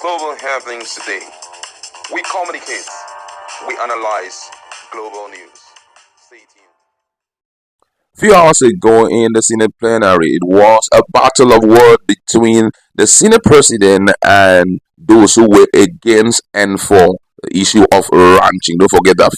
global happenings today. We communicate, we analyze global news. Stay tuned. Few hours ago in the Senate plenary, it was a battle of word between the Senate president and those who were against and for the issue of ranching. Don't forget that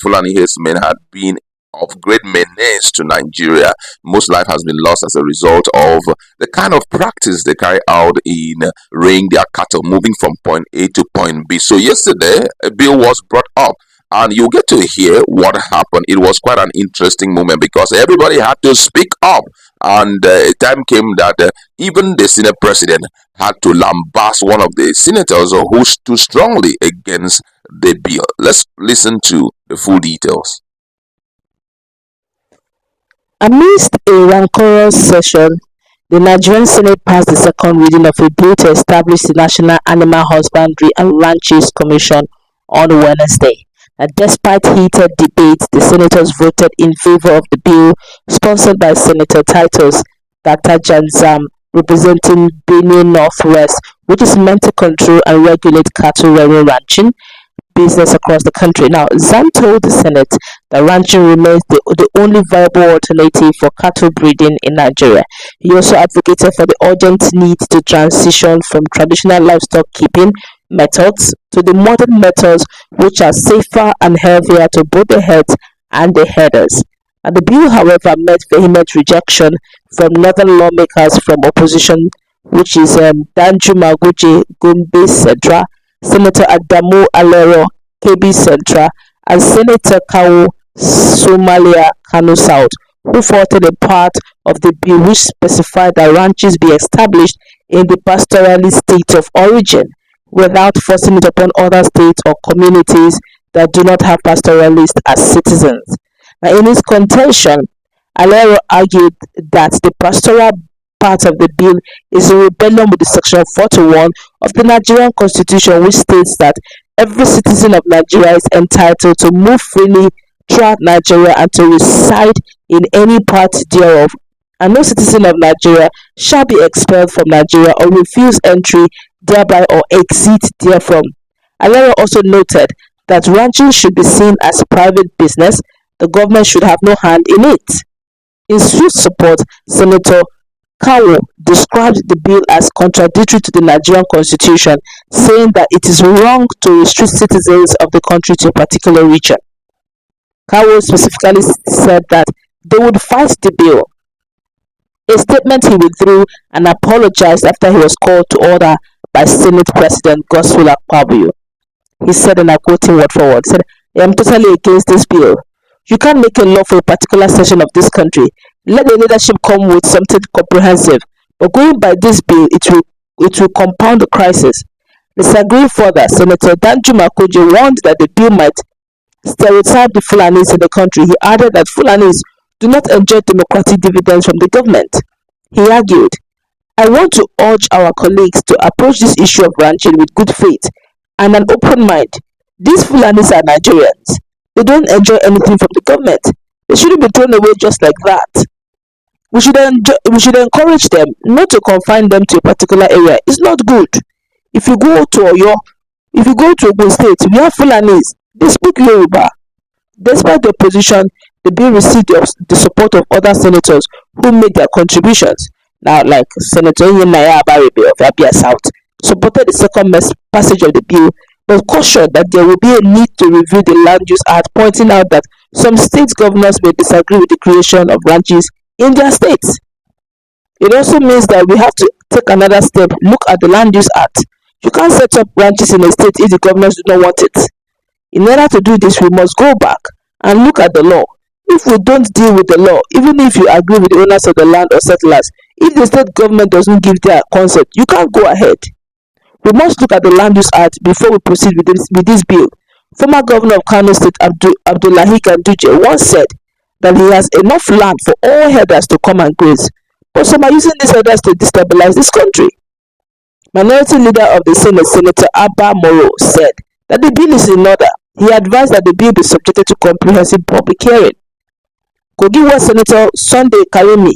Fulani Herdsmen had been of great menace to Nigeria. Most life has been lost as a result of the kind of practice they carry out in rearing their cattle, moving from point A to point B. So yesterday, a bill was brought up and you get to hear what happened. It was quite an interesting moment because everybody had to speak up, and a time came that even the Senate president had to lambast one of the senators who stood strongly against the bill. Let's listen to the full details. Amidst a rancorous session, the Nigerian Senate passed the second reading of a bill to establish the National Animal Husbandry and Ranches Commission on Wednesday. Despite heated debates, the senators voted in favor of the bill, sponsored by Senator Titus Dr. Janzam, representing Benue Northwest, which is meant to control and regulate cattle rearing ranching business across the country. Now, Zam told the Senate that ranching remains the only viable alternative for cattle breeding in Nigeria. He also advocated for the urgent need to transition from traditional livestock keeping methods to the modern methods which are safer and healthier to both the herds and the herders. And the bill, however, met vehement rejection from northern lawmakers from opposition, which is Danju Maguje Gombe Central, Senator Adamu Alero KB Central, and Senator Kawu Somalia Kano South, who fought a part of the bill which specified that ranches be established in the pastoralist state of origin without forcing it upon other states or communities that do not have pastoralists as citizens. Now, in his contention, Alero argued that the pastoral part of the bill is a rebellion with the section 41 of the Nigerian Constitution, which states that every citizen of Nigeria is entitled to move freely throughout Nigeria and to reside in any part thereof, and no citizen of Nigeria shall be expelled from Nigeria or refuse entry thereby or exit therefrom. Alero also noted that ranching should be seen as private business. The government should have no hand in it. In swift support, Senator Kawu described the bill as contradictory to the Nigerian Constitution, saying that it is wrong to restrict citizens of the country to a particular region. Kawu specifically said that they would fight the bill, a statement he withdrew and apologized after he was called to order by Senate President Godswill Akpabio. He said, and I quote him word for word, said, "I am totally against this bill. You can't make a law for a particular section of this country. Let the leadership come with something comprehensive. But going by this bill, it will compound the crisis." Disagreeing further, Senator Danju Makoje warned that the bill might stereotype the Fulanis in the country. He added that Fulanis do not enjoy democratic dividends from the government. He argued, "I want to urge our colleagues to approach this issue of ranching with good faith and an open mind. These Fulanis are Nigerians. They don't enjoy anything from the government. They shouldn't be thrown away just like that. We should encourage them, not to confine them to a particular area. It's not good. If you go to Ogun State, we have Fulanis. They speak Yoruba." Despite the opposition, the bill received the support of other senators who made their contributions. Now, like Senator Naya Abaribe of Abia South supported the second passage of the bill, but cautioned that there will be a need to review the Land Use Act, pointing out that some state governors may disagree with the creation of ranches in their states. It also means that we have to take another step, look at the Land Use Act. You can't set up ranches in a state if the governors do not want it. In order to do this, we must go back and look at the law. If we don't deal with the law, even if you agree with the owners of the land or settlers, if the state government doesn't give their consent, you can't go ahead. We must look at the Land Use Act before we proceed with this bill. Former Governor of Kano State Abdullahi Ganduje once said that he has enough land for all herders to come and graze, but some are using these herders to destabilize this country. Minority Leader of the Senate, Senator Abba Moro, said that the bill is in order. He advised that the bill be subjected to comprehensive public hearing. Kogi West Senator Sunday Karimi,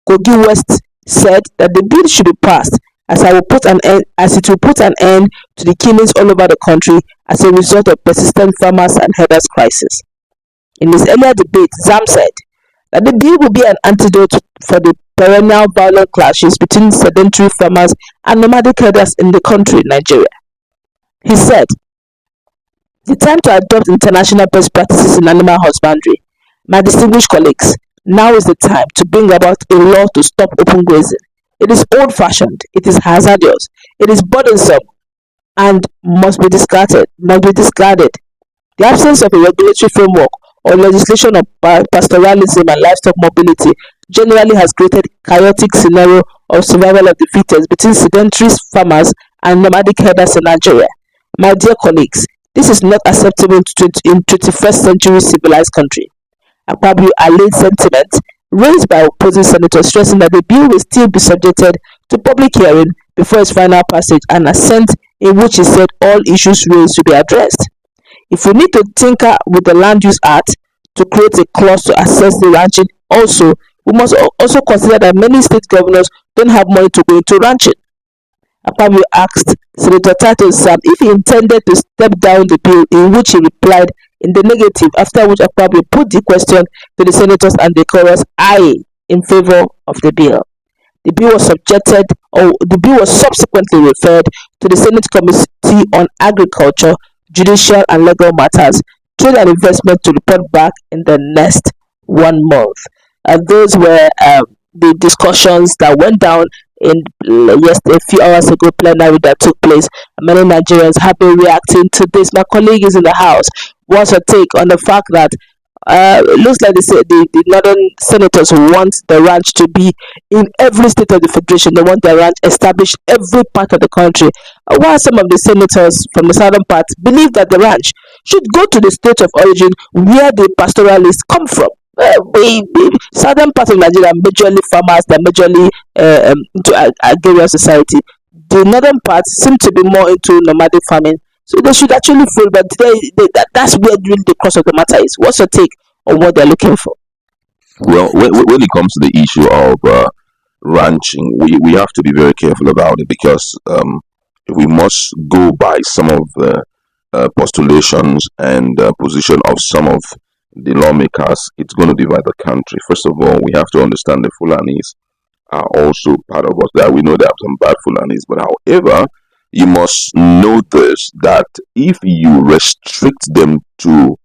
Kogi West, said that the bill should be passed as it will put an end to the killings all over the country as a result of persistent farmers and herders crisis. In his earlier debate, Zam said that the bill will be an antidote for the perennial violent clashes between sedentary farmers and nomadic herders in the country, Nigeria. He said, "The time to adopt international best practices in animal husbandry. My distinguished colleagues, now is the time to bring about a law to stop open grazing. It is old-fashioned, it is hazardous, it is burdensome, and must be discarded. The absence of a regulatory framework or legislation on pastoralism and livestock mobility generally has created chaotic scenario of survival of the fittest between sedentary farmers and nomadic herders in Nigeria. My dear colleagues, this is not acceptable in 21st century civilized country." Akpabio allayed sentiment raised by opposing senators, stressing that the bill will still be subjected to public hearing before its final passage and assent, in which he said all issues raised will be addressed. If we need to tinker with the Land Use Act to create a clause to assess the ranching, we must also consider that many state governors don't have money to go into ranching. Akpabio asked Senator Titus Sam if he intended to step down the bill, in which he replied in the negative, after which Akpabio put the question to the senators and the chorus aye in favor of the bill. The bill was subsequently referred to the Senate Committee on Agriculture, Judicial and Legal Matters, Trade and Investment to report back in the next 1 month. And those were the discussions that went down in a few hours ago plenary that took place. Many Nigerians have been reacting to this. My colleague is in the house. What's your take on the fact that it looks like the northern senators want the ranch to be in every state of the federation? They want the ranch established every part of the country. While some of the senators from the southern part believe that the ranch should go to the state of origin where the pastoralists come from. The southern part of Nigeria are majorly farmers, they're majorly into agrarian society. The northern part seem to be more into nomadic farming. So they should actually follow, but that's where really the crux of the matter is. What's your take on what they're looking for? Well, when it comes to the issue of ranching, we have to be very careful about it, because we must go by some of the postulations and position of some of the lawmakers. It's going to divide the country. First of all, we have to understand the Fulanis are also part of us. That we know there are some bad Fulanis, but however, you must notice that if you restrict them to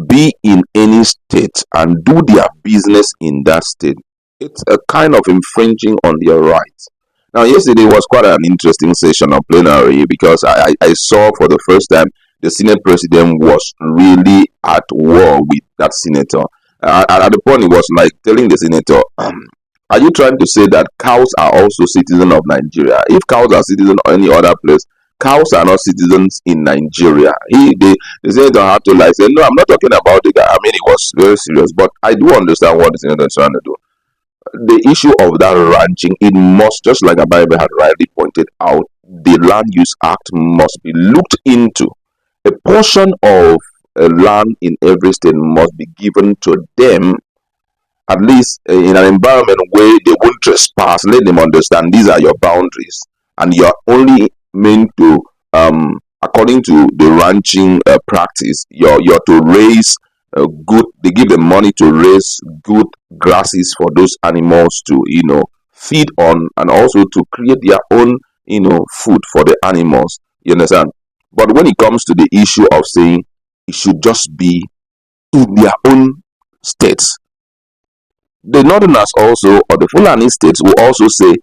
be in any state and do their business in that state, it's a kind of infringing on their rights. Now, yesterday was quite an interesting session of plenary, because I saw for the first time the Senate president was really at war with that senator. At the point, he was like telling the senator, are you trying to say that cows are also citizens of Nigeria? If cows are citizens of any other place, cows are not citizens in Nigeria. The senator had to say, no, I'm not talking about it. I mean, it was very serious, but I do understand what the senator is trying to do. The issue of that ranching, it must, just like Abayomi had rightly pointed out, the Land Use Act must be looked into. A portion of land in every state must be given to them, at least in an environment where they won't trespass. Let them understand these are your boundaries, and you're only meant to, according to the ranching practice, you're to raise good. They give them money to raise good grasses for those animals to feed on, and also to create their own food for the animals. You understand? But when it comes to the issue of saying it should just be in their own states, the northerners also, or the Fulani states, will also say,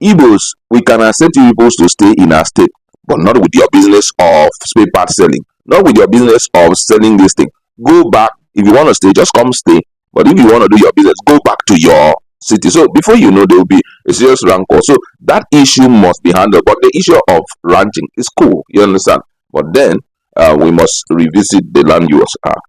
Igbos, we can accept you Igbos to stay in our state, but not with your business of spare part selling, not with your business of selling this thing. Go back. If you want to stay, just come stay. But if you want to do your business, go back to your city. So before you know, there will be a serious rancor. So that issue must be handled. But the issue of ranching is cool, you understand? But then we must revisit the Land Use Act.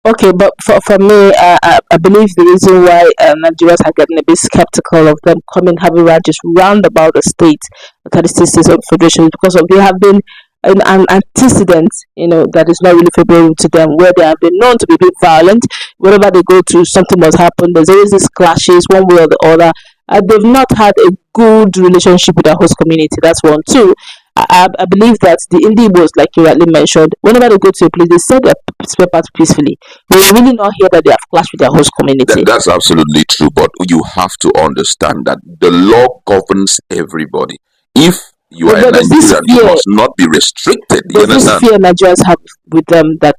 Okay, but for me, I believe the reason why Nigerians are getting a bit skeptical of them having ranches round about the state, the 36 states of the federation, is because they have been an antecedent, that is not really favorable to them, where they have been known to be a bit violent. Wherever they go to, something must happen. There's always these clashes, one way or the other. they've not had a good relationship with their host community. That's one. Two, I believe that the Indians, like you rightly mentioned, whenever they go to a place, they sell their spare parts peacefully. We really not hear that they have clashed with their host community. That's absolutely true, but you have to understand that the law governs everybody. If you are a There's this Nigerian, you fear. must not be restricted. You There's this understand? fear Nigerians have with them that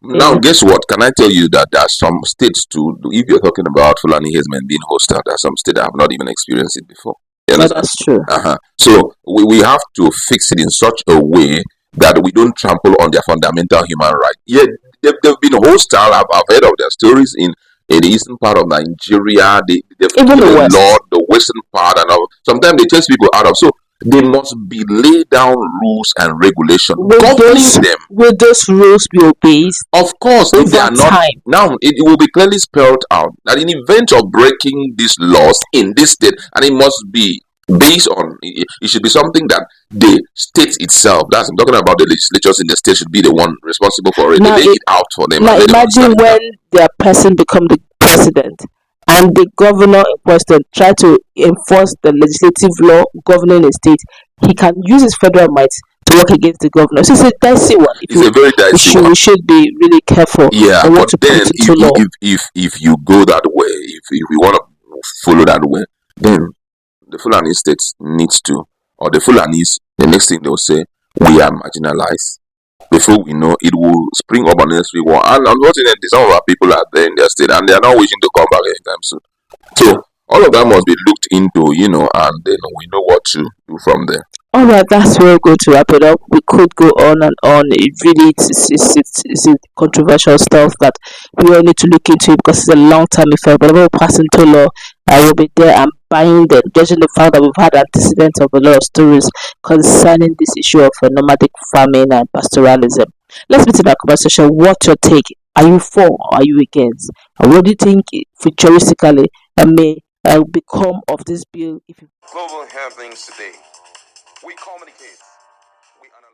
Now, guess what? Can I tell you that there are some states too? If you're talking about Fulani Herdsmen being hostile, there are some states that have not even experienced it before. You yeah, understand? that's true. So we have to fix it in such a way that we don't trample on their fundamental human right. Yeah, they've been hostile. I've heard of their stories in the eastern part of Nigeria. They've Even the given West. law, the western part, and all. Sometimes they chase people out of. So they must be laid down rules and regulations governing them. Will those rules be obeyed? Of course, if they Over are not time. now, it will be clearly spelled out that in event of breaking these laws in this state, and it must be based on it should be something that the state itself, that's I'm talking about, the legislatures in the state should be the one responsible for it. Now, They lay it out for them Now and let them imagine understand it. when their person become the president and the governor in question try to enforce the legislative law governing a state. He can use his federal might to work against the governor. So it's a dicey one. It's a very dicey one. We should be really careful Yeah, on but what to then put into law. if you go that way, if we want to follow that way, then the Fulani states needs to, or the Fulanis, the next thing they'll say, we are marginalized. Before we know, it will spring up unnecessary war. And unfortunately, some of our people are there in their state and they are not wishing to come back anytime soon. So all of that must be looked into, and then we know what to do from there. All right, that's where we're going to wrap it up. We could go on and on. It really it's a controversial stuff that we all need to look into because it's a long term effect. But we're passing to law, I will be there and buying them, judging the fact that we've had antecedents of a lot of stories concerning this issue of nomadic farming and pastoralism. Let's begin our conversation. What's your take? Are you for or are you against? And what do you think futuristically may become of this bill if you Global have things today. We communicate. We analyze.